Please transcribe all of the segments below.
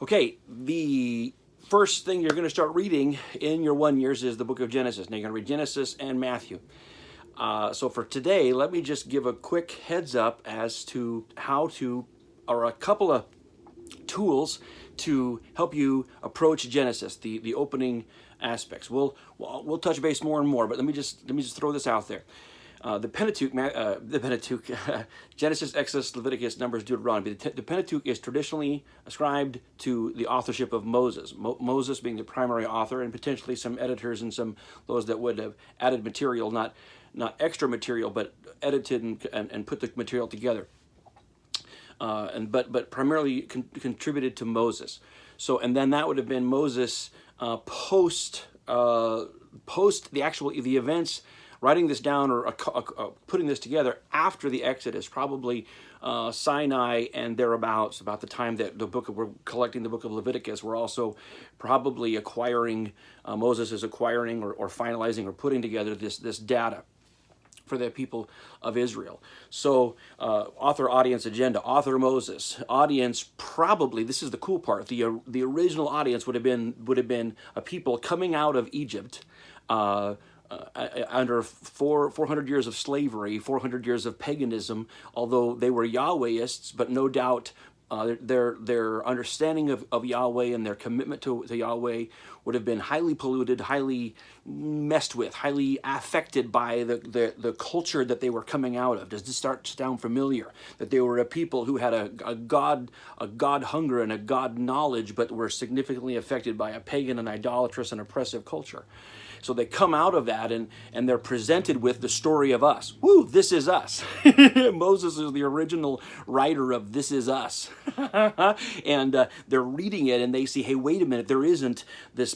Okay, the first thing you're going to start reading in your 1 years is the book of Genesis. Now you're going to read Genesis and Matthew. So for today, let me just give a quick heads up as to how to, or a couple of tools to help you approach Genesis, the opening aspects. We'll touch base more and more, but let me just throw this out there. The Pentateuch, Genesis, Exodus, Leviticus, Numbers, Deuteronomy. The Pentateuch is traditionally ascribed to the authorship of Moses. Moses being the primary author, and potentially some editors and some those that would have added material, not extra material, but edited and put the material together. But primarily contributed to Moses. So, and then that would have been Moses post the events, writing this down or putting this together after the Exodus, probably Sinai and thereabouts, about the time that we're collecting the book of Leviticus. We're also probably acquiring, Moses is acquiring or finalizing or putting together this data for the people of Israel. So author, audience, agenda, author Moses, audience, probably, this is the cool part, the original audience would have been a people coming out of Egypt, under 400 years of slavery, 400 years of paganism, although they were Yahwehists, but no doubt their understanding of Yahweh and their commitment to Yahweh would have been highly polluted, highly messed with, highly affected by the culture that they were coming out of. Does this start to sound familiar? That they were a people who had a God hunger and a God knowledge, but were significantly affected by a pagan and idolatrous and oppressive culture. So they come out of that and they're presented with the story of us. Woo, this is us. Moses is the original writer of This Is Us. And they're reading it and they see, hey, wait a minute, there isn't this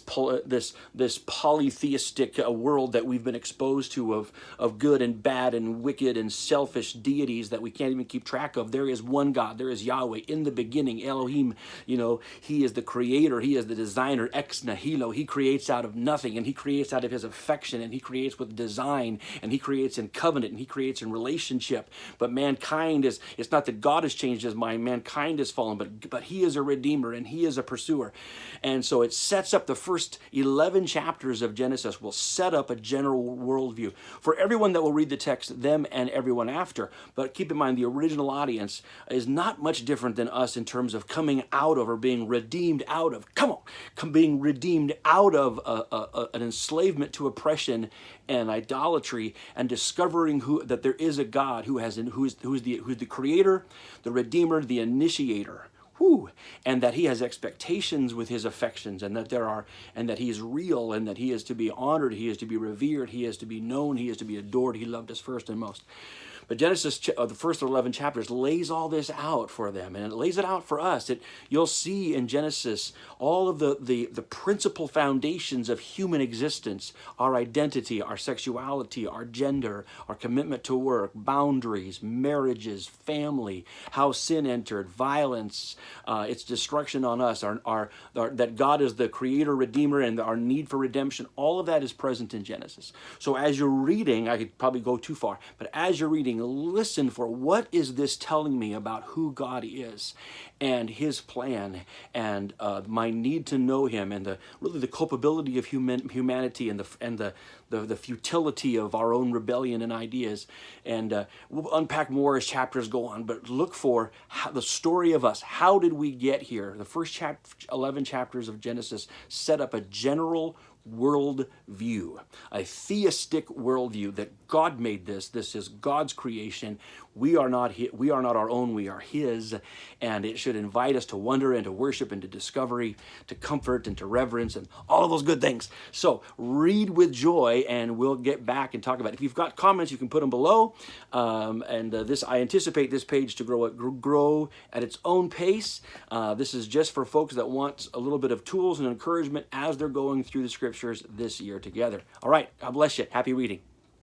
polytheistic world that we've been exposed to of good and bad and wicked and selfish deities that we can't even keep track of. There is one God. There is Yahweh. In the beginning, Elohim, he is the creator. He is the designer, ex nihilo. He creates out of nothing, and he creates out of his affection, and he creates with design, and he creates in covenant, and he creates in relationship. But mankind it's not that God has changed his mind. Mankind has fallen, but he is a redeemer, and he is a pursuer. And so it sets up the first 11 chapters of Genesis will set up a general worldview for everyone that will read the text, them and everyone after. But keep in mind, the original audience is not much different than us in terms of coming out of or being redeemed out of, being redeemed out of an enslavement to oppression and idolatry, and discovering that there is a God who's the creator, the redeemer, the initiator. And that he has expectations with his affections, and that he is real, and that he is to be honored, he is to be revered, he is to be known, he is to be adored. He loved us first and most. But Genesis, the first 11 chapters, lays all this out for them, and it lays it out for us. You'll see in Genesis all of the principal foundations of human existence: our identity, our sexuality, our gender, our commitment to work, boundaries, marriages, family, how sin entered, violence, its destruction on us, that God is the creator, redeemer, and our need for redemption. All of that is present in Genesis. So as you're reading, I could probably go too far, but as you're reading, listen for what is this telling me about who God is and his plan, and my need to know him, and the culpability of humanity, and the futility of our own rebellion and ideas. And we'll unpack more as chapters go on, but look for the story of us. How did we get here? The first 11 chapters of Genesis set up a general world view, a theistic worldview, that God made this. This is God's creation. We are not our own. We are his, and it should invite us to wonder and to worship and to discovery, to comfort and to reverence, and all of those good things. So read with joy, and we'll get back and talk about it. If you've got comments, you can put them below. I anticipate this page to grow at its own pace. This is just for folks that want a little bit of tools and encouragement as they're going through the scriptures this year together. All right, God bless you. Happy reading.